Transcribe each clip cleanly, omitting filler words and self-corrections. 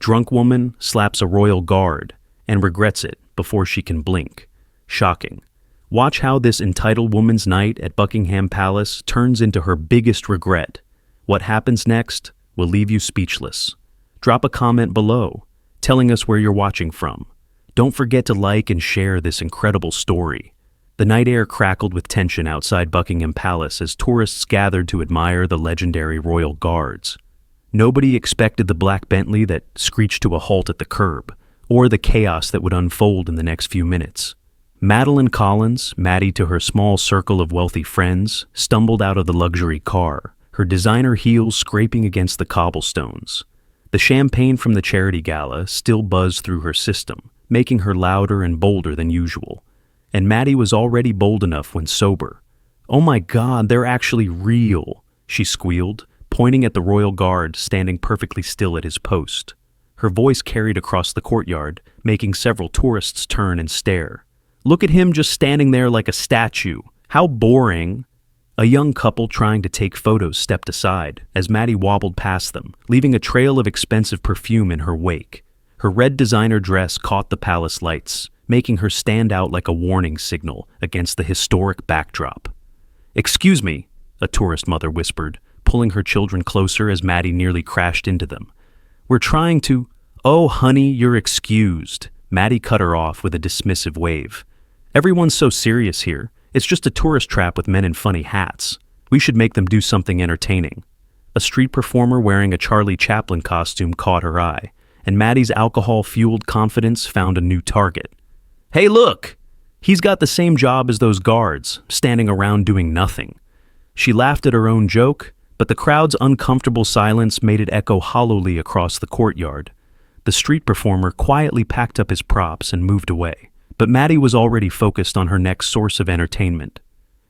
Drunk woman slaps a royal guard and regrets it before she can blink. Shocking. Watch how this entitled woman's night at Buckingham Palace turns into her biggest regret. What happens next will leave you speechless. Drop a comment below, telling us where you're watching from. Don't forget to like and share this incredible story. The night air crackled with tension outside Buckingham Palace as tourists gathered to admire the legendary royal guards. Nobody expected the black Bentley that screeched to a halt at the curb, or the chaos that would unfold in the next few minutes. Madeline Collins, Maddie to her small circle of wealthy friends, stumbled out of the luxury car, her designer heels scraping against the cobblestones. The champagne from the charity gala still buzzed through her system, making her louder and bolder than usual. And Maddie was already bold enough when sober. "Oh my God, they're actually real," she squealed, pointing at the royal guard standing perfectly still at his post. Her voice carried across the courtyard, making several tourists turn and stare. "Look at him just standing there like a statue. How boring." A young couple trying to take photos stepped aside as Maddie wobbled past them, leaving a trail of expensive perfume in her wake. Her red designer dress caught the palace lights, making her stand out like a warning signal against the historic backdrop. "Excuse me," a tourist mother whispered, pulling her children closer as Maddie nearly crashed into them. "We're trying to—" "Oh, honey, you're excused," Maddie cut her off with a dismissive wave. "Everyone's so serious here. It's just a tourist trap with men in funny hats. We should make them do something entertaining." A street performer wearing a Charlie Chaplin costume caught her eye, and Maddie's alcohol-fueled confidence found a new target. "Hey, look! He's got the same job as those guards, standing around doing nothing." She laughed at her own joke, but the crowd's uncomfortable silence made it echo hollowly across the courtyard. The street performer quietly packed up his props and moved away, but Maddie was already focused on her next source of entertainment.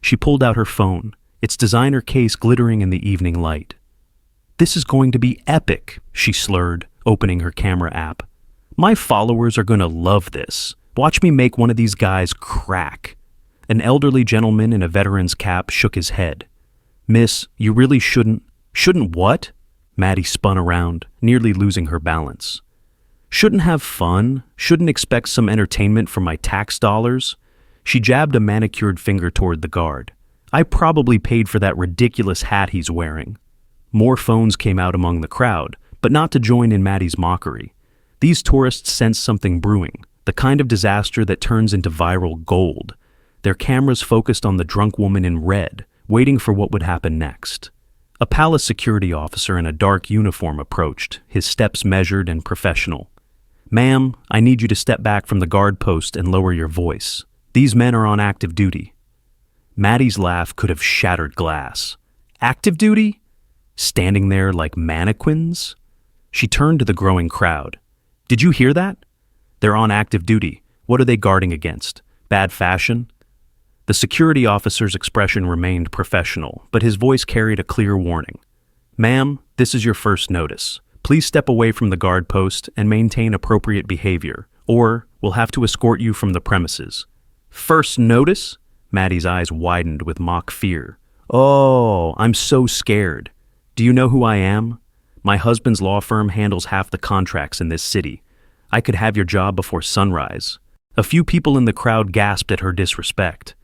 She pulled out her phone, its designer case glittering in the evening light. "This is going to be epic," she slurred, opening her camera app. "My followers are going to love this. Watch me make one of these guys crack." An elderly gentleman in a veteran's cap shook his head. "Miss, you really shouldn't—" "Shouldn't what?" Maddie spun around, nearly losing her balance. "Shouldn't have fun? Shouldn't expect some entertainment from my tax dollars?" She jabbed a manicured finger toward the guard. "I probably paid for that ridiculous hat he's wearing." More phones came out among the crowd, but not to join in Maddie's mockery. These tourists sensed something brewing, the kind of disaster that turns into viral gold. Their cameras focused on the drunk woman in red, waiting for what would happen next. A palace security officer in a dark uniform approached, his steps measured and professional. "Ma'am, I need you to step back from the guard post and lower your voice. These men are on active duty." Maddie's laugh could have shattered glass. "Active duty? Standing there like mannequins?" She turned to the growing crowd. "Did you hear that? They're on active duty. What are they guarding against? Bad fashion?" The security officer's expression remained professional, but his voice carried a clear warning. "Ma'am, this is your first notice. Please step away from the guard post and maintain appropriate behavior, or we'll have to escort you from the premises." "First notice?" Maddie's eyes widened with mock fear. "Oh, I'm so scared. Do you know who I am? My husband's law firm handles half the contracts in this city. I could have your job before sunrise." A few people in the crowd gasped at her disrespect.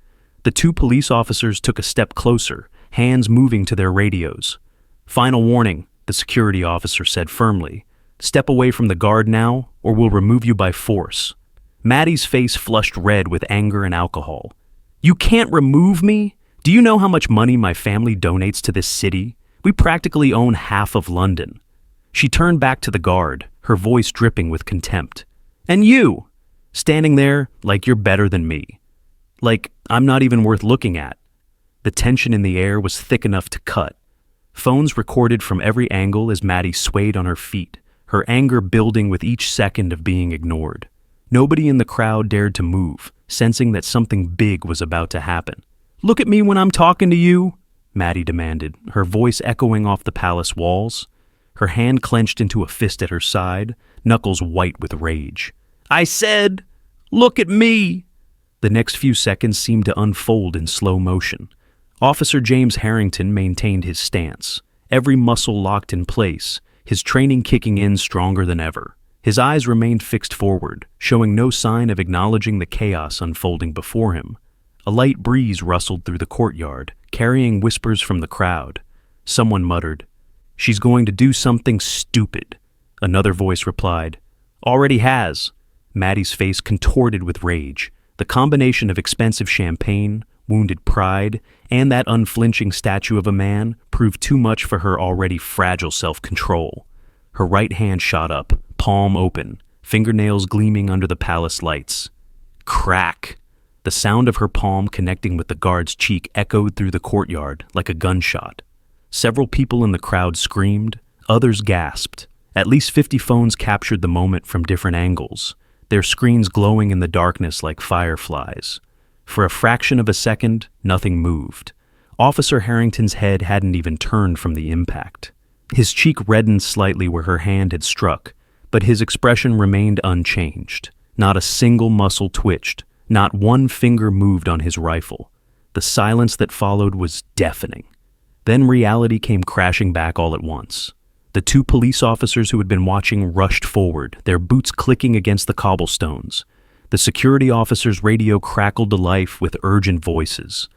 The two police officers took a step closer, hands moving to their radios. "Final warning," the security officer said firmly. "Step away from the guard now, or we'll remove you by force." Maddie's face flushed red with anger and alcohol. "You can't remove me? Do you know how much money my family donates to this city? We practically own half of London." She turned back to the guard, her voice dripping with contempt. "And you, standing there like you're better than me. Like I'm not even worth looking at." The tension in the air was thick enough to cut. Phones recorded from every angle as Maddie swayed on her feet, her anger building with each second of being ignored. Nobody in the crowd dared to move, sensing that something big was about to happen. "Look at me when I'm talking to you," Maddie demanded, her voice echoing off the palace walls. Her hand clenched into a fist at her side, knuckles white with rage. "I said, look at me!" The next few seconds seemed to unfold in slow motion. Officer James Harrington maintained his stance, every muscle locked in place, his training kicking in stronger than ever. His eyes remained fixed forward, showing no sign of acknowledging the chaos unfolding before him. A light breeze rustled through the courtyard, carrying whispers from the crowd. Someone muttered, "She's going to do something stupid." Another voice replied, "Already has." Maddie's face contorted with rage. The combination of expensive champagne, wounded pride, and that unflinching statue of a man proved too much for her already fragile self-control. Her right hand shot up, palm open, fingernails gleaming under the palace lights. Crack! The sound of her palm connecting with the guard's cheek echoed through the courtyard like a gunshot. Several people in the crowd screamed, others gasped. At least 50 phones captured the moment from different angles, their screens glowing in the darkness like fireflies. For a fraction of a second, nothing moved. Officer Harrington's head hadn't even turned from the impact. His cheek reddened slightly where her hand had struck, but his expression remained unchanged. Not a single muscle twitched, not one finger moved on his rifle. The silence that followed was deafening. Then reality came crashing back all at once. The two police officers who had been watching rushed forward, their boots clicking against the cobblestones. The security officer's radio crackled to life with urgent voices.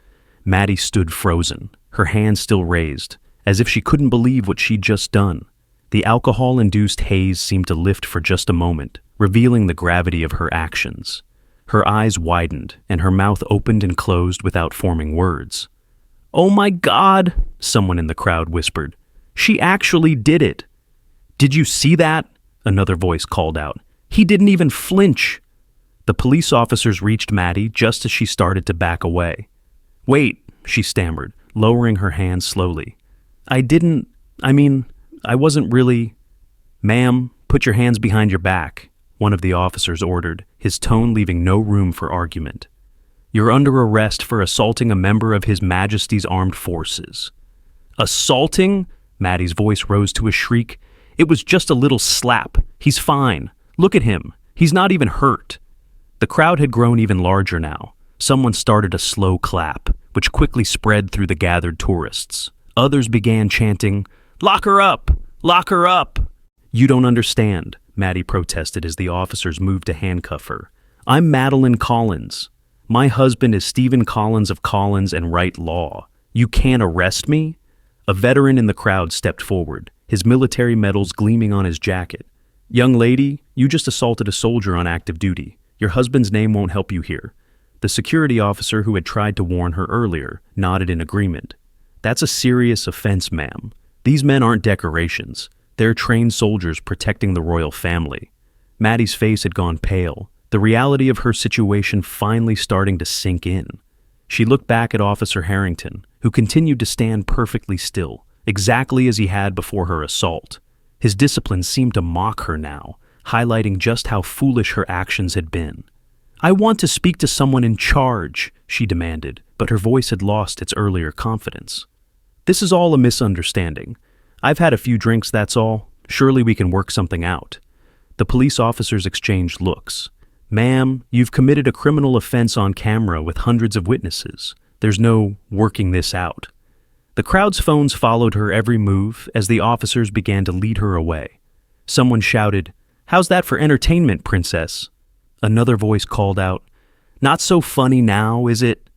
Maddie stood frozen, her hands still raised, as if she couldn't believe what she'd just done. The alcohol-induced haze seemed to lift for just a moment, revealing the gravity of her actions. Her eyes widened, and her mouth opened and closed without forming words. "Oh my God!" someone in the crowd whispered. "She actually did it!" "Did you see that?" another voice called out. "He didn't even flinch!" The police officers reached Maddie just as she started to back away. "Wait," she stammered, lowering her hands slowly. I wasn't really..." "Ma'am, put your hands behind your back," one of the officers ordered, his tone leaving no room for argument. "You're under arrest for assaulting a member of His Majesty's Armed Forces." "Assaulting?" Maddie's voice rose to a shriek. "It was just a little slap. He's fine. Look at him. He's not even hurt." The crowd had grown even larger now. Someone started a slow clap, which quickly spread through the gathered tourists. Others began chanting, "Lock her up! Lock her up!" "You don't understand," Maddie protested as the officers moved to handcuff her. "I'm Madeline Collins. My husband is Stephen Collins of Collins and Wright Law. You can't arrest me?" A veteran in the crowd stepped forward, his military medals gleaming on his jacket. "Young lady, you just assaulted a soldier on active duty. Your husband's name won't help you here." The security officer who had tried to warn her earlier nodded in agreement. "That's a serious offense, ma'am. These men aren't decorations. They're trained soldiers protecting the royal family." Maddie's face had gone pale, the reality of her situation finally starting to sink in. She looked back at Officer Harrington, who continued to stand perfectly still, exactly as he had before her assault. His discipline seemed to mock her now, highlighting just how foolish her actions had been. "I want to speak to someone in charge," she demanded, but her voice had lost its earlier confidence. "This is all a misunderstanding. I've had a few drinks, that's all. Surely we can work something out." The police officers exchanged looks. "Ma'am, you've committed a criminal offense on camera with hundreds of witnesses. There's no working this out." The crowd's phones followed her every move as the officers began to lead her away. Someone shouted, "How's that for entertainment, princess?" Another voice called out, "Not so funny now, is it?"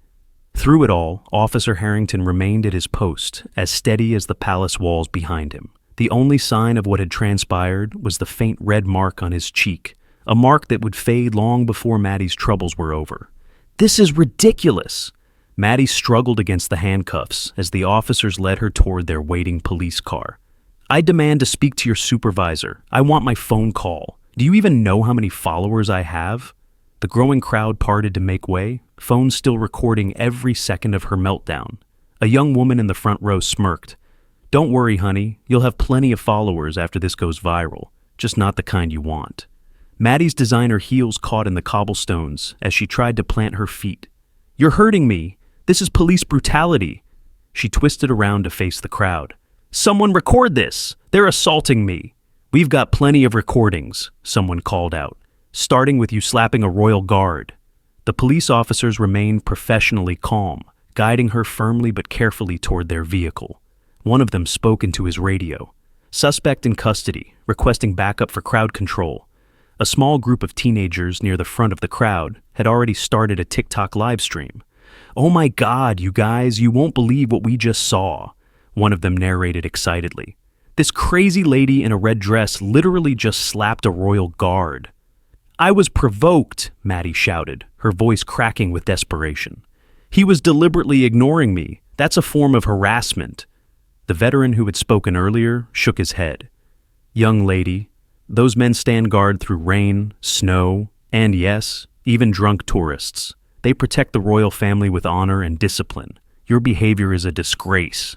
Through it all, Officer Harrington remained at his post, as steady as the palace walls behind him. The only sign of what had transpired was the faint red mark on his cheek, a mark that would fade long before Maddie's troubles were over. "This is ridiculous!" Maddie struggled against the handcuffs as the officers led her toward their waiting police car. "I demand to speak to your supervisor. I want my phone call. Do you even know how many followers I have?" The growing crowd parted to make way, phones still recording every second of her meltdown. A young woman in the front row smirked. "Don't worry, honey. You'll have plenty of followers after this goes viral, just not the kind you want." Maddie's designer heels caught in the cobblestones as she tried to plant her feet. "You're hurting me. This is police brutality." She twisted around to face the crowd. "Someone record this! They're assaulting me!" "We've got plenty of recordings," someone called out, "starting with you slapping a royal guard." The police officers remained professionally calm, guiding her firmly but carefully toward their vehicle. One of them spoke into his radio. Suspect in custody, requesting backup for crowd control. A small group of teenagers near the front of the crowd had already started a TikTok live stream. "Oh my God, you guys, you won't believe what we just saw," one of them narrated excitedly. "This crazy lady in a red dress literally just slapped a royal guard." "I was provoked," Maddie shouted, her voice cracking with desperation. "He was deliberately ignoring me. That's a form of harassment." The veteran who had spoken earlier shook his head. "Young lady, those men stand guard through rain, snow, and yes, even drunk tourists. They protect the royal family with honor and discipline. Your behavior is a disgrace."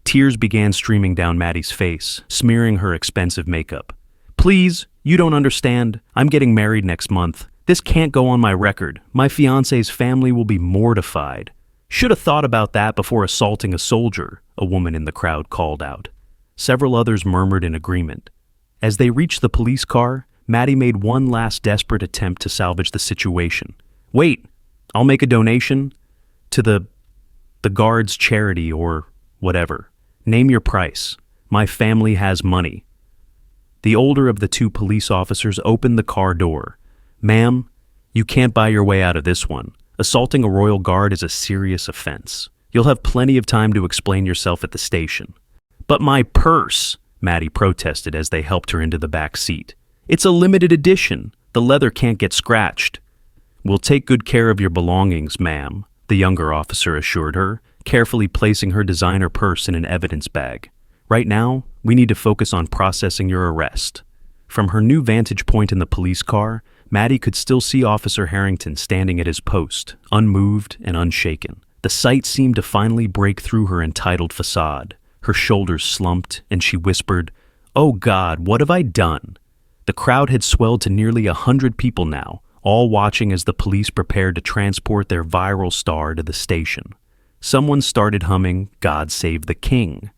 Tears began streaming down Maddie's face, smearing her expensive makeup. "Please, you don't understand. I'm getting married next month. This can't go on my record. My fiancé's family will be mortified." "Should have thought about that before assaulting a soldier," a woman in the crowd called out. Several others murmured in agreement. As they reached the police car, Maddie made one last desperate attempt to salvage the situation. "Wait, I'll make a donation to the guard's charity or whatever. Name your price. My family has money." The older of the two police officers opened the car door. "Ma'am, you can't buy your way out of this one. Assaulting a royal guard is a serious offense. You'll have plenty of time to explain yourself at the station." "But my purse," Maddie protested as they helped her into the back seat. "It's a limited edition. The leather can't get scratched." "We'll take good care of your belongings, ma'am," the younger officer assured her, carefully placing her designer purse in an evidence bag. "Right now, we need to focus on processing your arrest." From her new vantage point in the police car, Maddie could still see Officer Harrington standing at his post, unmoved and unshaken. The sight seemed to finally break through her entitled facade. Her shoulders slumped, and she whispered, "Oh God, what have I done?" The crowd had swelled to nearly 100 people now, all watching as the police prepared to transport their viral star to the station. Someone started humming "God Save the King,"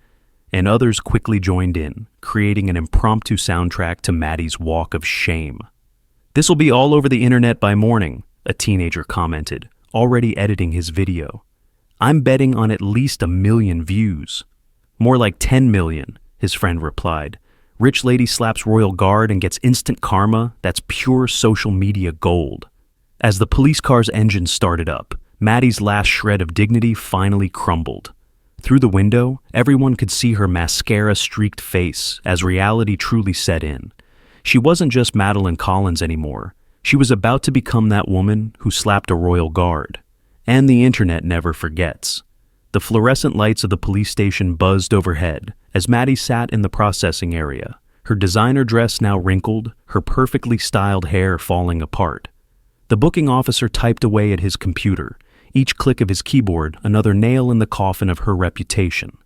and others quickly joined in, creating an impromptu soundtrack to Maddie's walk of shame. "This'll be all over the internet by morning," a teenager commented, already editing his video. "I'm betting on at least 1 million views." "More like 10 million, his friend replied. "Rich lady slaps royal guard and gets instant karma. That's pure social media gold." As the police car's engine started up, Maddie's last shred of dignity finally crumbled. Through the window, everyone could see her mascara-streaked face as reality truly set in. She wasn't just Madeline Collins anymore. She was about to become that woman who slapped a royal guard. And the internet never forgets. The fluorescent lights of the police station buzzed overhead as Maddie sat in the processing area, her designer dress now wrinkled, her perfectly styled hair falling apart. The booking officer typed away at his computer, each click of his keyboard another nail in the coffin of her reputation.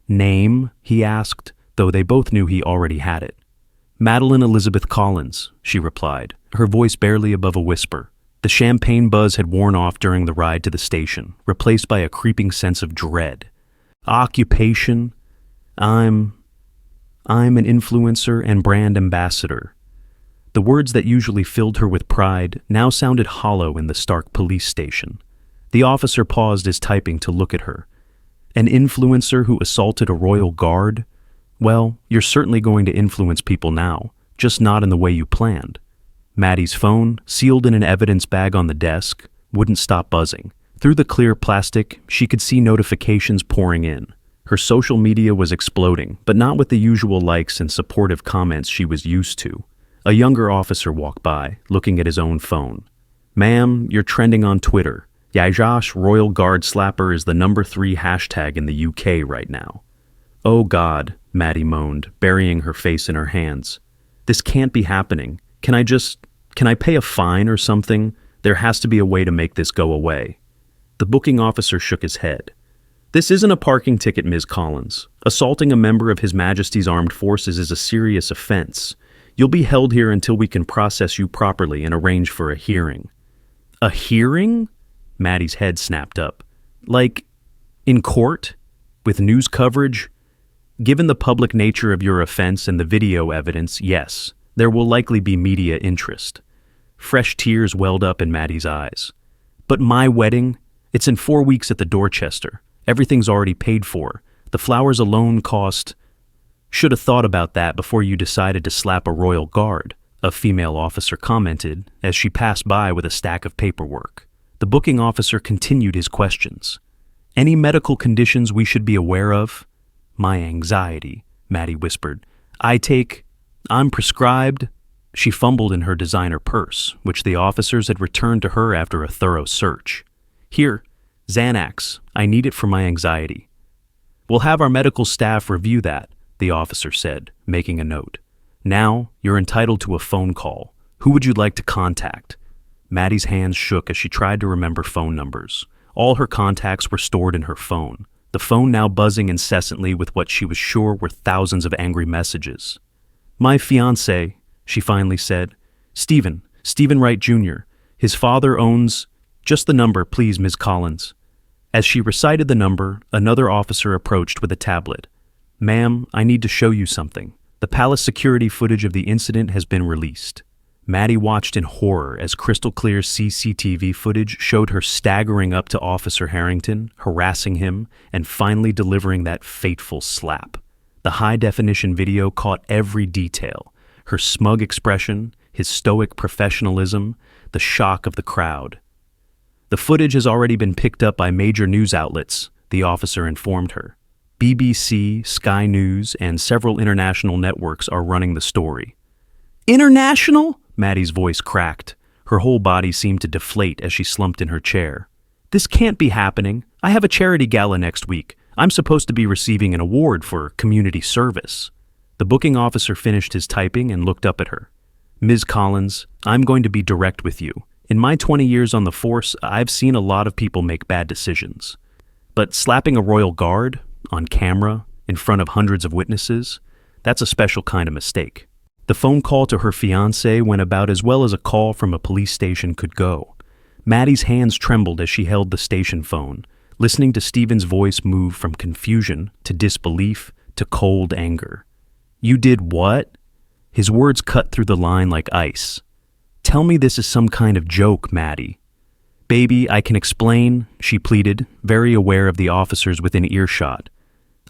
"Name?" he asked, though they both knew he already had it. "Madeline Elizabeth Collins," she replied, her voice barely above a whisper. The champagne buzz had worn off during the ride to the station, replaced by a creeping sense of dread. "Occupation? I'm an influencer and brand ambassador." The words that usually filled her with pride now sounded hollow in the stark police station. The officer paused his typing to look at her. "An influencer who assaulted a royal guard? Well, you're certainly going to influence people now, just not in the way you planned." Maddie's phone, sealed in an evidence bag on the desk, wouldn't stop buzzing. Through the clear plastic, she could see notifications pouring in. Her social media was exploding, but not with the usual likes and supportive comments she was used to. A younger officer walked by, looking at his own phone. "Ma'am, you're trending on Twitter. Yajash Royal Guard Slapper is the #3 hashtag in the UK right now." "Oh God," Maddie moaned, burying her face in her hands. "This can't be happening. Can I pay a fine or something? There has to be a way to make this go away." The booking officer shook his head. "This isn't a parking ticket, Ms. Collins. Assaulting a member of His Majesty's Armed Forces is a serious offense. You'll be held here until we can process you properly and arrange for a hearing." "A hearing?" Maddie's head snapped up. "Like, in court? With news coverage?" "Given the public nature of your offense and the video evidence, yes. There will likely be media interest." Fresh tears welled up in Maddie's eyes. "But my wedding? It's in 4 weeks at the Dorchester. Everything's already paid for. The flowers alone cost..." Should have thought about that before you decided to slap a royal guard, a female officer commented as she passed by with a stack of paperwork. The booking officer continued his questions. Any medical conditions we should be aware of? My anxiety, Maddie whispered. I'm prescribed. She fumbled in her designer purse, which the officers had returned to her after a thorough search. Here, Xanax. I need it for my anxiety. We'll have our medical staff review that, the officer said, making a note. Now, you're entitled to a phone call. Who would you like to contact? Maddie's hands shook as she tried to remember phone numbers. All her contacts were stored in her phone, the phone now buzzing incessantly with what she was sure were thousands of angry messages. My fiancé, she finally said. Stephen Wright Jr. His father owns... Just the number, please, Ms. Collins. As she recited the number, another officer approached with a tablet. Ma'am, I need to show you something. The palace security footage of the incident has been released. Maddie watched in horror as crystal-clear CCTV footage showed her staggering up to Officer Harrington, harassing him, and finally delivering that fateful slap. The high-definition video caught every detail. Her smug expression, his stoic professionalism, the shock of the crowd. The footage has already been picked up by major news outlets, the officer informed her. BBC, Sky News, and several international networks are running the story. International? Maddie's voice cracked. Her whole body seemed to deflate as she slumped in her chair. This can't be happening. I have a charity gala next week. I'm supposed to be receiving an award for community service. The booking officer finished his typing and looked up at her. Ms. Collins, I'm going to be direct with you. In my 20 years on the force, I've seen a lot of people make bad decisions. But slapping a royal guard, on camera, in front of hundreds of witnesses, that's a special kind of mistake. The phone call to her fiancé went about as well as a call from a police station could go. Maddie's hands trembled as she held the station phone, listening to Stephen's voice move from confusion to disbelief to cold anger. You did what? His words cut through the line like ice. Tell me this is some kind of joke, Maddie. Baby, I can explain, she pleaded, very aware of the officers within earshot.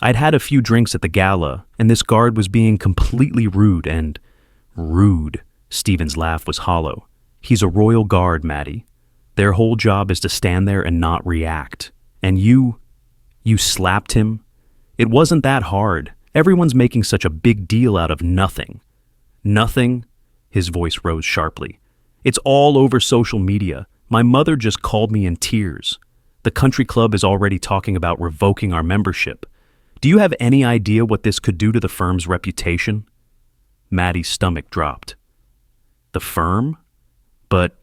I'd had a few drinks at the gala, and this guard was being completely rude and... Rude. Stephen's laugh was hollow. He's a royal guard, Maddie. Their whole job is to stand there and not react. And you slapped him? It wasn't that hard. Everyone's making such a big deal out of nothing. Nothing? His voice rose sharply. It's all over social media. My mother just called me in tears. The country club is already talking about revoking our membership. Do you have any idea what this could do to the firm's reputation? Maddie's stomach dropped. The firm? But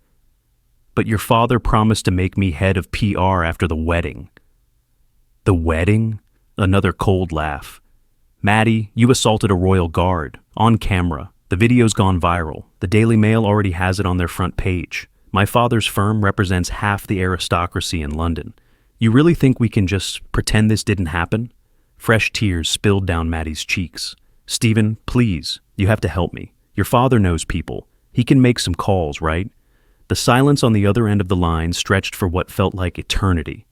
your father promised to make me head of PR after the wedding. The wedding? Another cold laugh. Maddie, you assaulted a royal guard, on camera. The video's gone viral. The Daily Mail already has it on their front page. My father's firm represents half the aristocracy in London. You really think we can just pretend this didn't happen? Fresh tears spilled down Maddie's cheeks. Stephen, please, you have to help me. Your father knows people. He can make some calls, right? The silence on the other end of the line stretched for what felt like eternity.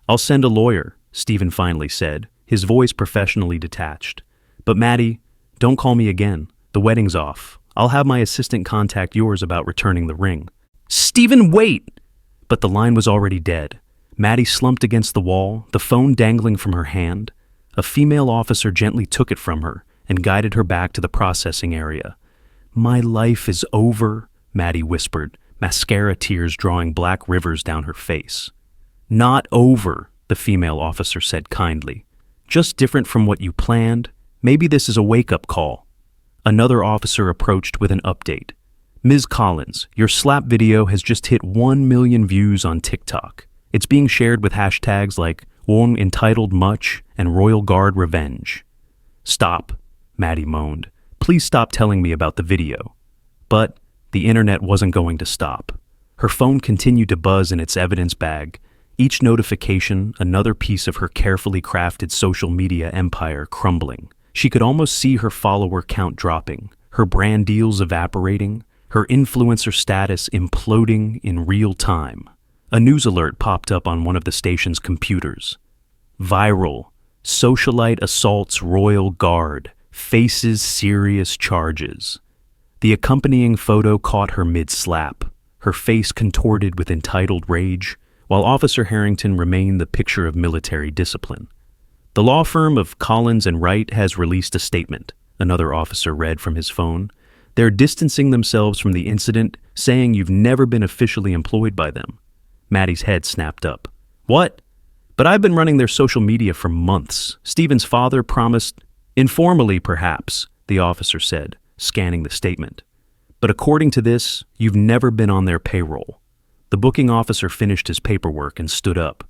I'll send a lawyer, Stephen finally said, his voice professionally detached. But Maddie, don't call me again. The wedding's off. I'll have my assistant contact yours about returning the ring. Stephen, wait! But the line was already dead. Maddie slumped against the wall, the phone dangling from her hand. A female officer gently took it from her and guided her back to the processing area. My life is over, Maddie whispered, mascara tears drawing black rivers down her face. Not over, the female officer said kindly. Just different from what you planned. Maybe this is a wake-up call. Another officer approached with an update. Ms. Collins, your slap video has just hit 1 million views on TikTok. It's being shared with hashtags like Wong Entitled Much and Royal Guard Revenge. Stop, Maddie moaned. Please stop telling me about the video. But the internet wasn't going to stop. Her phone continued to buzz in its evidence bag, each notification another piece of her carefully crafted social media empire crumbling. She could almost see her follower count dropping, her brand deals evaporating, her influencer status imploding in real time. A news alert popped up on one of the station's computers. Viral. Socialite assaults royal guard. faces serious charges. The accompanying photo caught her mid-slap, her face contorted with entitled rage, while Officer Harrington remained the picture of military discipline. The law firm of Collins and Wright has released a statement, another officer read from his phone. They're distancing themselves from the incident, saying you've never been officially employed by them. Maddie's head snapped up. What? But I've been running their social media for months. Stephen's father promised, informally perhaps, the officer said, scanning the statement. But according to this, you've never been on their payroll. The booking officer finished his paperwork and stood up.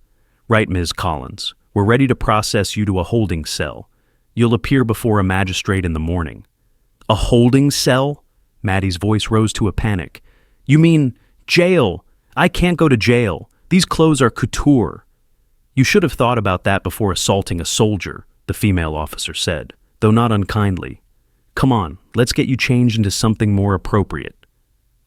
Right, Ms. Collins. We're ready to process you to a holding cell. You'll appear before a magistrate in the morning. A holding cell? Maddie's voice rose to a panic. You mean jail? I can't go to jail. These clothes are couture. You should have thought about that before assaulting a soldier, the female officer said, though not unkindly. Come on, let's get you changed into something more appropriate.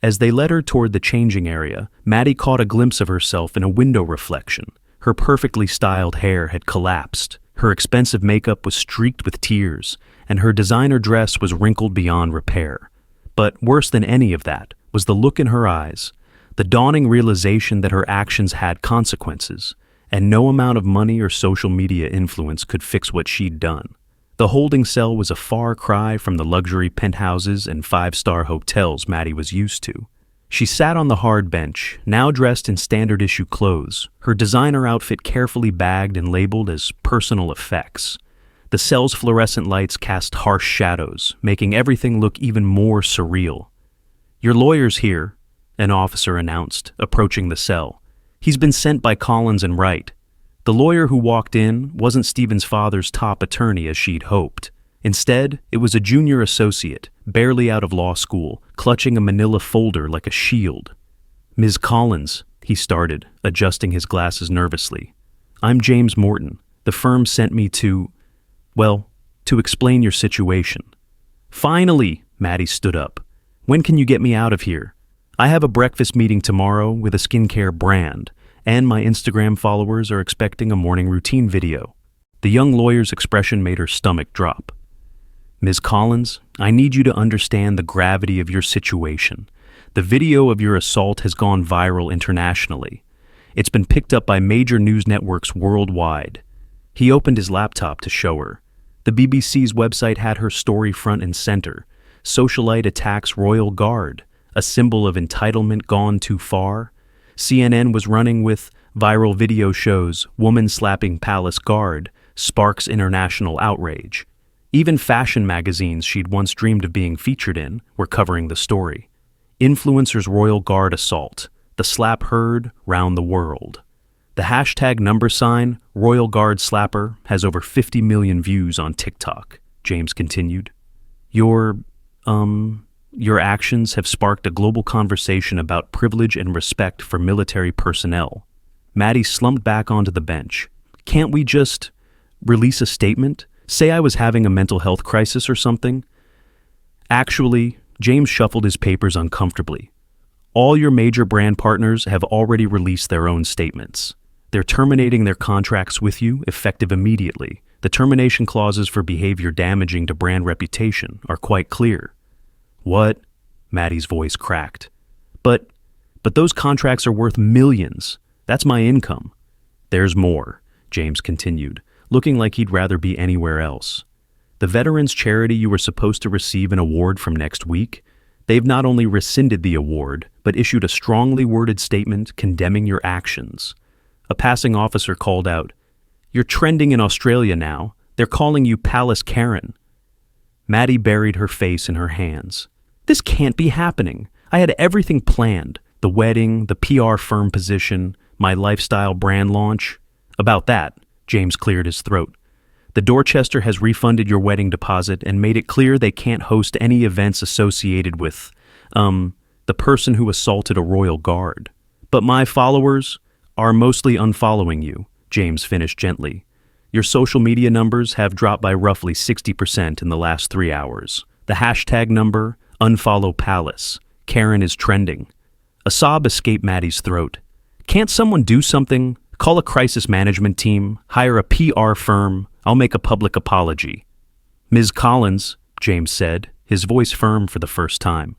As they led her toward the changing area, Maddie caught a glimpse of herself in a window reflection. Her perfectly styled hair had collapsed, her expensive makeup was streaked with tears, and her designer dress was wrinkled beyond repair. But worse than any of that was the look in her eyes, the dawning realization that her actions had consequences, and no amount of money or social media influence could fix what she'd done. The holding cell was a far cry from the luxury penthouses and five-star hotels Maddie was used to. She sat on the hard bench, now dressed in standard-issue clothes, her designer outfit carefully bagged and labeled as personal effects. The cell's fluorescent lights cast harsh shadows, making everything look even more surreal. Your lawyer's here, an officer announced, approaching the cell. He's been sent by Collins and Wright. The lawyer who walked in wasn't Stephen's father's top attorney as she'd hoped. Instead, it was a junior associate, barely out of law school, clutching a manila folder like a shield. Ms. Collins, he started, adjusting his glasses nervously. I'm James Morton. The firm sent me to explain your situation. Finally, Maddie stood up. When can you get me out of here? I have a breakfast meeting tomorrow with a skincare brand, and my Instagram followers are expecting a morning routine video. The young lawyer's expression made her stomach drop. Ms. Collins, I need you to understand the gravity of your situation. The video of your assault has gone viral internationally. It's been picked up by major news networks worldwide. He opened his laptop to show her. The BBC's website had her story front and center. Socialite attacks Royal Guard, a symbol of entitlement gone too far. CNN was running with viral video shows, woman slapping palace guard, sparks international outrage. Even fashion magazines she'd once dreamed of being featured in were covering the story. Influencers' Royal Guard assault, the slap heard round the world. The hashtag #, Royal Guard Slapper, has over 50 million views on TikTok, James continued. Your actions have sparked a global conversation about privilege and respect for military personnel. Maddie slumped back onto the bench. Can't we just release a statement? Say I was having a mental health crisis or something? Actually, James shuffled his papers uncomfortably. All your major brand partners have already released their own statements. They're terminating their contracts with you, effective immediately. The termination clauses for behavior damaging to brand reputation are quite clear. What? Maddie's voice cracked. But those contracts are worth millions. That's my income. There's more, James continued, looking like he'd rather be anywhere else. The veterans charity you were supposed to receive an award from next week, they've not only rescinded the award, but issued a strongly worded statement condemning your actions. A passing officer called out, You're trending in Australia now. They're calling you Palace Karen. Maddie buried her face in her hands. This can't be happening. I had everything planned. The wedding, the PR firm position, my lifestyle brand launch. About that, James cleared his throat. The Dorchester has refunded your wedding deposit and made it clear they can't host any events associated with, the person who assaulted a royal guard. But my followers are mostly unfollowing you, James finished gently. Your social media numbers have dropped by roughly 60% in the last 3 hours. The hashtag number, #UnfollowPalace. Karen is trending. A sob escaped Maddie's throat. Can't someone do something? Call a crisis management team, hire a PR firm, I'll make a public apology. Ms. Collins, James said, his voice firm for the first time.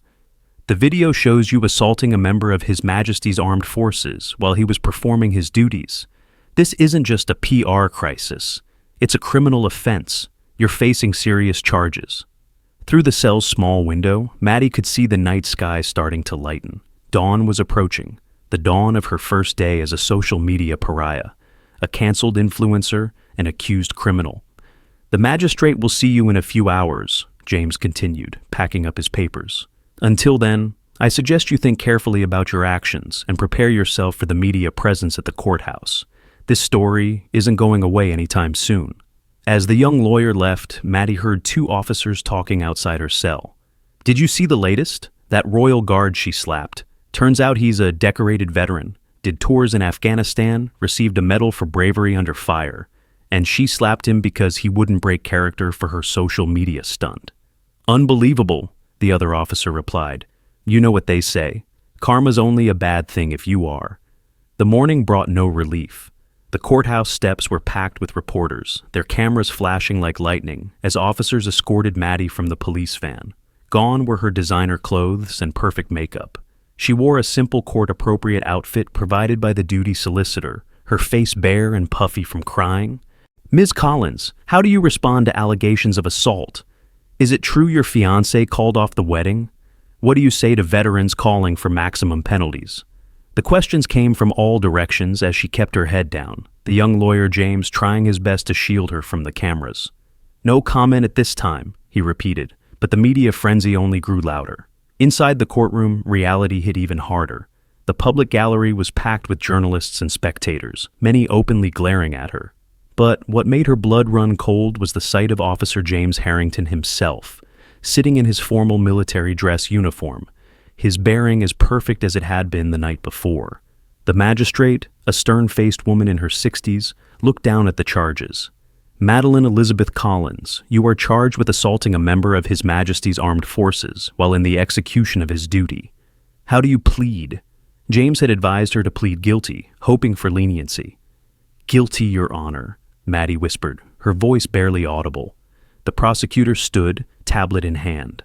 The video shows you assaulting a member of His Majesty's Armed Forces while he was performing his duties. This isn't just a PR crisis. It's a criminal offense. You're facing serious charges. Through the cell's small window, Maddie could see the night sky starting to lighten. Dawn was approaching, the dawn of her first day as a social media pariah, a canceled influencer, an accused criminal. The magistrate will see you in a few hours, James continued, packing up his papers. Until then, I suggest you think carefully about your actions and prepare yourself for the media presence at the courthouse. This story isn't going away anytime soon. As the young lawyer left, Maddie heard two officers talking outside her cell. Did you see the latest? That royal guard she slapped. Turns out he's a decorated veteran, did tours in Afghanistan, received a medal for bravery under fire, and she slapped him because he wouldn't break character for her social media stunt. Unbelievable, the other officer replied. You know what they say. Karma's only a bad thing if you are. The morning brought no relief. The courthouse steps were packed with reporters, their cameras flashing like lightning as officers escorted Maddie from the police van. Gone were her designer clothes and perfect makeup. She wore a simple court-appropriate outfit provided by the duty solicitor, her face bare and puffy from crying. Ms. Collins, how do you respond to allegations of assault? Is it true your fiancé called off the wedding? What do you say to veterans calling for maximum penalties? The questions came from all directions as she kept her head down, the young lawyer James trying his best to shield her from the cameras. No comment at this time, he repeated, but the media frenzy only grew louder. Inside the courtroom, reality hit even harder. The public gallery was packed with journalists and spectators, many openly glaring at her. But what made her blood run cold was the sight of Officer James Harrington himself, sitting in his formal military dress uniform, his bearing as perfect as it had been the night before. The magistrate, a stern-faced woman in her 60s, looked down at the charges. Madeline Elizabeth Collins, you are charged with assaulting a member of His Majesty's Armed Forces while in the execution of his duty. How do you plead? James had advised her to plead guilty, hoping for leniency. Guilty, Your Honor, Maddie whispered, her voice barely audible. The prosecutor stood, tablet in hand.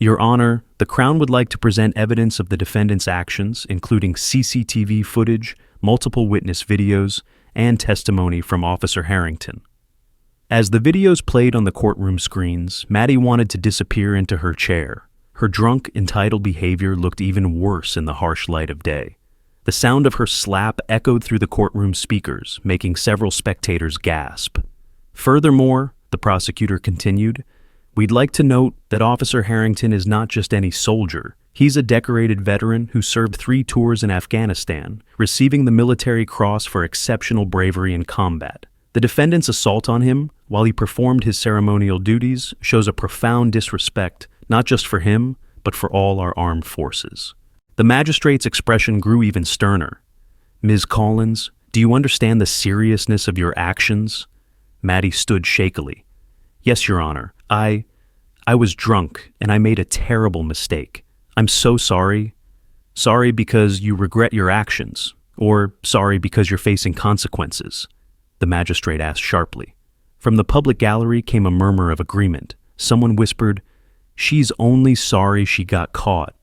Your Honor, the Crown would like to present evidence of the defendant's actions, including CCTV footage, multiple witness videos, and testimony from Officer Harrington. As the videos played on the courtroom screens, Maddie wanted to disappear into her chair. Her drunk, entitled behavior looked even worse in the harsh light of day. The sound of her slap echoed through the courtroom speakers, making several spectators gasp. Furthermore, the prosecutor continued, we'd like to note that Officer Harrington is not just any soldier. He's a decorated veteran who served 3 tours in Afghanistan, receiving the Military Cross for exceptional bravery in combat. The defendant's assault on him, while he performed his ceremonial duties, shows a profound disrespect, not just for him, but for all our armed forces. The magistrate's expression grew even sterner. Ms. Collins, do you understand the seriousness of your actions? Maddie stood shakily. Yes, Your Honor. I was drunk, and I made a terrible mistake. I'm so sorry. Sorry because you regret your actions, or sorry because you're facing consequences, the magistrate asked sharply. From the public gallery came a murmur of agreement. Someone whispered, she's only sorry she got caught.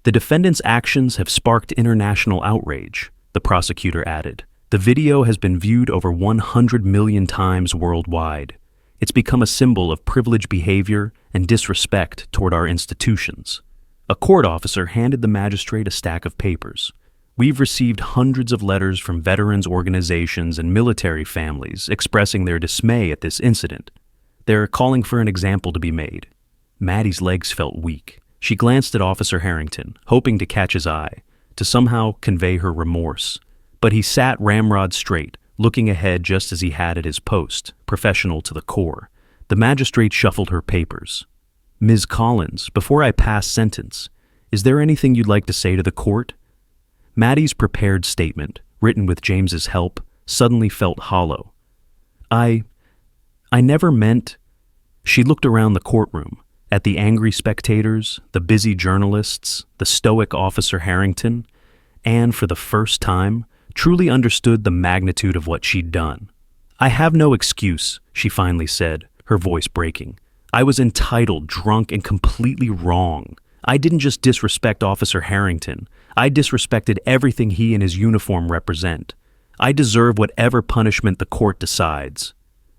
The defendant's actions have sparked international outrage, the prosecutor added. The video has been viewed over 100 million times worldwide. It's become a symbol of privileged behavior and disrespect toward our institutions. A court officer handed the magistrate a stack of papers. We've received hundreds of letters from veterans organizations and military families expressing their dismay at this incident. They're calling for an example to be made. Maddie's legs felt weak. She glanced at Officer Harrington, hoping to catch his eye, to somehow convey her remorse. But he sat ramrod straight, looking ahead just as he had at his post, professional to the core. The magistrate shuffled her papers. Ms. Collins, before I pass sentence, is there anything you'd like to say to the court? Maddie's prepared statement, written with James's help, suddenly felt hollow. I never meant... She looked around the courtroom, at the angry spectators, the busy journalists, the stoic Officer Harrington, and for the first time, truly understood the magnitude of what she'd done. I have no excuse, she finally said, her voice breaking. I was entitled, drunk, and completely wrong. I didn't just disrespect Officer Harrington. I disrespected everything he and his uniform represent. I deserve whatever punishment the court decides."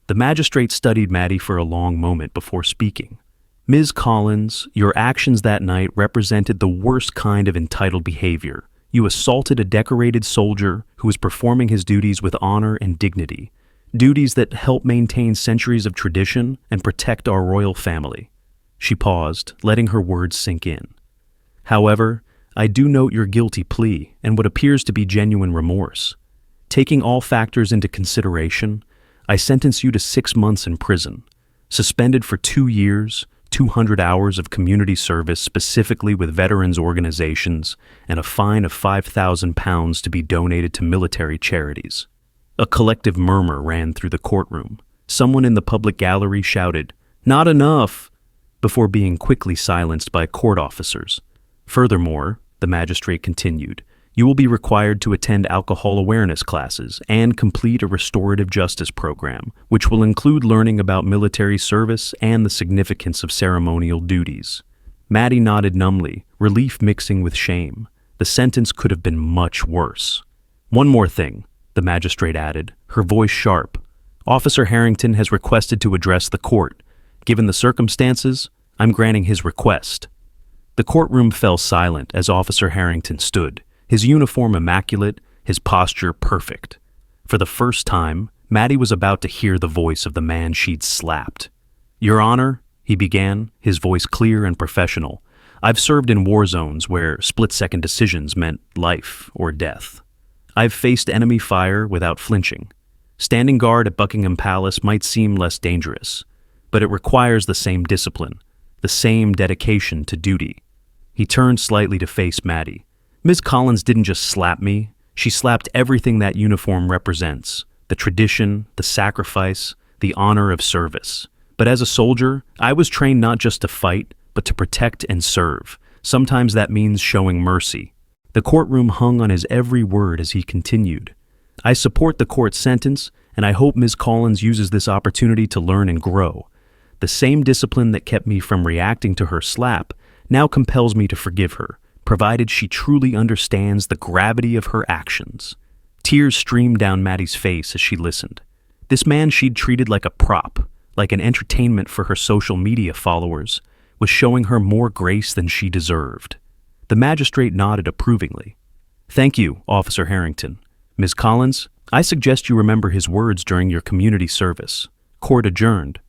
The magistrate studied Maddie for a long moment before speaking. "Ms. Collins, your actions that night represented the worst kind of entitled behavior. You assaulted a decorated soldier who was performing his duties with honor and dignity, duties that help maintain centuries of tradition and protect our royal family." She paused, letting her words sink in. "However, I do note your guilty plea and what appears to be genuine remorse. Taking all factors into consideration, I sentence you to 6 months in prison, suspended for 2 years, 200 hours of community service specifically with veterans organizations, and a fine of £5,000 to be donated to military charities." A collective murmur ran through the courtroom. Someone in the public gallery shouted, "Not enough!" before being quickly silenced by court officers. "Furthermore," the magistrate continued, "you will be required to attend alcohol awareness classes and complete a restorative justice program, which will include learning about military service and the significance of ceremonial duties." Maddie nodded numbly, relief mixing with shame. The sentence could have been much worse. "One more thing," the magistrate added, her voice sharp. "Officer Harrington has requested to address the court. Given the circumstances, I'm granting his request." The courtroom fell silent as Officer Harrington stood, his uniform immaculate, his posture perfect. For the first time, Maddie was about to hear the voice of the man she'd slapped. "Your Honor," he began, his voice clear and professional, "I've served in war zones where split-second decisions meant life or death. I've faced enemy fire without flinching. Standing guard at Buckingham Palace might seem less dangerous, but it requires the same discipline, the same dedication to duty." He turned slightly to face Maddie. "Ms. Collins didn't just slap me, she slapped everything that uniform represents, the tradition, the sacrifice, the honor of service. But as a soldier, I was trained not just to fight, but to protect and serve. Sometimes that means showing mercy." The courtroom hung on his every word as he continued. "I support the court's sentence, and I hope Ms. Collins uses this opportunity to learn and grow. The same discipline that kept me from reacting to her slap now compels me to forgive her, provided she truly understands the gravity of her actions." Tears streamed down Maddie's face as she listened. This man she'd treated like a prop, like an entertainment for her social media followers, was showing her more grace than she deserved. The magistrate nodded approvingly. "Thank you, Officer Harrington. Ms. Collins, I suggest you remember his words during your community service." Court adjourned.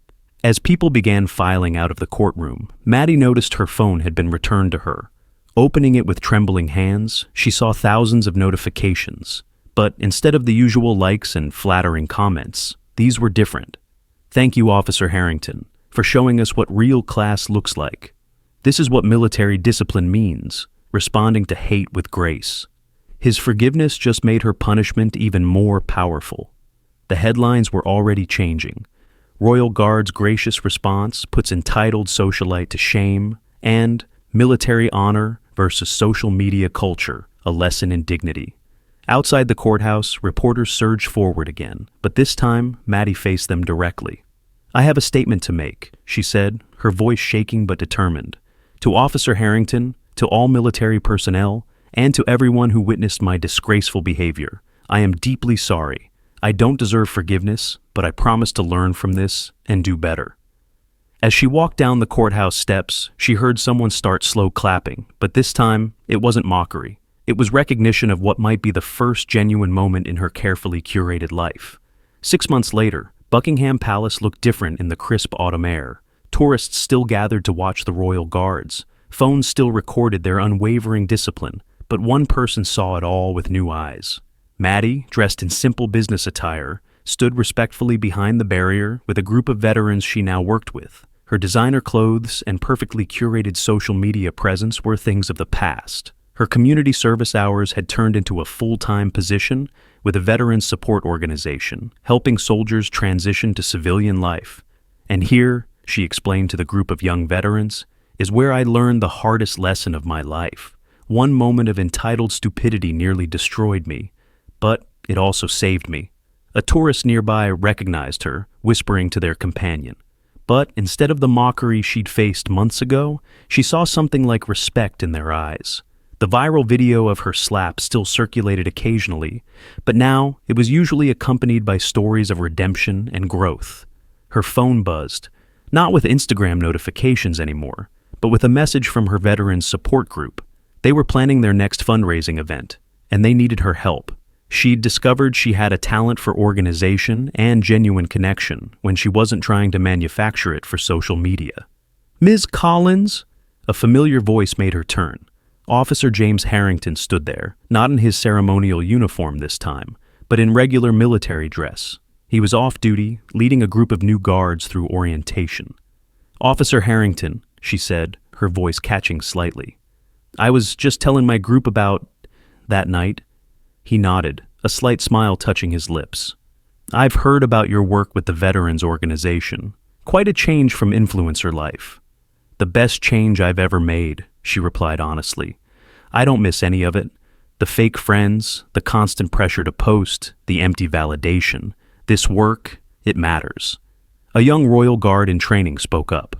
As people began filing out of the courtroom, Maddie noticed her phone had been returned to her. Opening it with trembling hands, she saw thousands of notifications. But instead of the usual likes and flattering comments, these were different. "Thank you, Officer Harrington, for showing us what real class looks like. This is what military discipline means, responding to hate with grace." His forgiveness just made her punishment even more powerful. The headlines were already changing. Royal Guard's gracious response puts entitled socialite to shame, and military honor versus social media culture, a lesson in dignity. Outside the courthouse, reporters surged forward again, but this time, Maddie faced them directly. "I have a statement to make," she said, her voice shaking but determined. "To Officer Harrington, to all military personnel, and to everyone who witnessed my disgraceful behavior, I am deeply sorry. I don't deserve forgiveness, but I promise to learn from this and do better." As she walked down the courthouse steps, she heard someone start slow clapping, but this time, it wasn't mockery. It was recognition of what might be the first genuine moment in her carefully curated life. 6 months later, Buckingham Palace looked different in the crisp autumn air. Tourists still gathered to watch the royal guards. Phones still recorded their unwavering discipline, but one person saw it all with new eyes. Maddie, dressed in simple business attire, stood respectfully behind the barrier with a group of veterans she now worked with. Her designer clothes and perfectly curated social media presence were things of the past. Her community service hours had turned into a full-time position with a veterans support organization, helping soldiers transition to civilian life. "And here," she explained to the group of young veterans, "is where I learned the hardest lesson of my life. One moment of entitled stupidity nearly destroyed me, but it also saved me." A tourist nearby recognized her, whispering to their companion, But instead of the mockery she'd faced months ago, she saw something like respect in their eyes. The viral video of her slap still circulated occasionally, but now it was usually accompanied by stories of redemption and growth. Her phone buzzed, not with Instagram notifications anymore, but with a message from her veterans support group. They were planning their next fundraising event, and they needed her help. She'd discovered she had a talent for organization and genuine connection when she wasn't trying to manufacture it for social media. "Ms. Collins?" A familiar voice made her turn. Officer James Harrington stood there, not in his ceremonial uniform this time, but in regular military dress. He was off-duty, leading a group of new guards through orientation. "Officer Harrington," she said, her voice catching slightly. "I was just telling my group about that night." He nodded, a slight smile touching his lips. "I've heard about your work with the Veterans Organization. Quite a change from influencer life." "The best change I've ever made," she replied honestly. "I don't miss any of it. The fake friends, the constant pressure to post, the empty validation. This work, it matters." A young Royal Guard in training spoke up.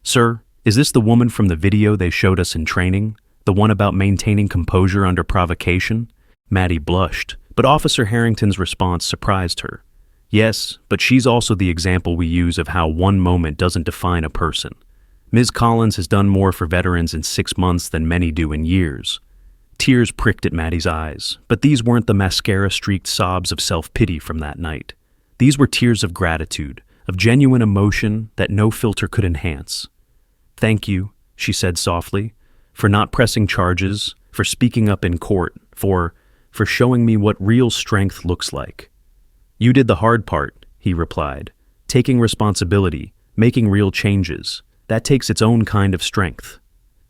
"Sir, is this the woman from the video they showed us in training? The one about maintaining composure under provocation?" Maddie blushed, but Officer Harrington's response surprised her. "Yes, but she's also the example we use of how one moment doesn't define a person. Ms. Collins has done more for veterans in 6 months than many do in years." Tears pricked at Maddie's eyes, but these weren't the mascara-streaked sobs of self-pity from that night. These were tears of gratitude, of genuine emotion that no filter could enhance. "Thank you," she said softly, "for not pressing charges, for speaking up in court, for showing me what real strength looks like." "You did the hard part," he replied. "Taking responsibility, making real changes. That takes its own kind of strength."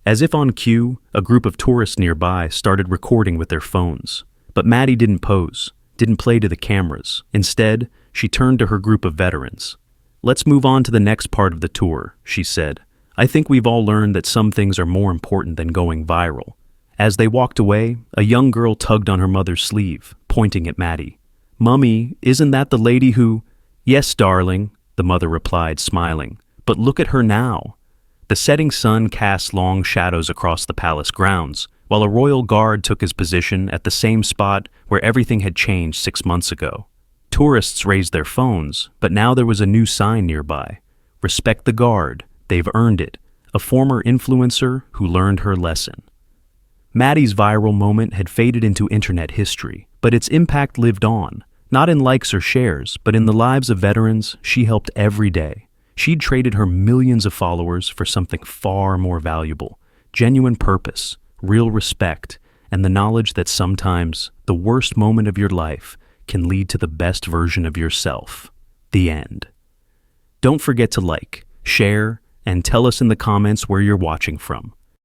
As if on cue, a group of tourists nearby started recording with their phones. But Maddie didn't pose, didn't play to the cameras. Instead, she turned to her group of veterans. "Let's move on to the next part of the tour," she said. "I think we've all learned that some things are more important than going viral." As they walked away, a young girl tugged on her mother's sleeve, pointing at Maddie. "Mummy, isn't that the lady who—" "Yes, darling," the mother replied, smiling. "But look at her now." The setting sun cast long shadows across the palace grounds, while a royal guard took his position at the same spot where everything had changed 6 months ago. Tourists raised their phones, but now there was a new sign nearby. "Respect the guard. They've earned it." A former influencer who learned her lesson. Maddie's viral moment had faded into internet history, but its impact lived on, not in likes or shares, but in the lives of veterans she helped every day. She'd traded her millions of followers for something far more valuable: genuine purpose, real respect, and the knowledge that sometimes the worst moment of your life can lead to the best version of yourself. The end. Don't forget to like, share, and tell us in the comments where you're watching from.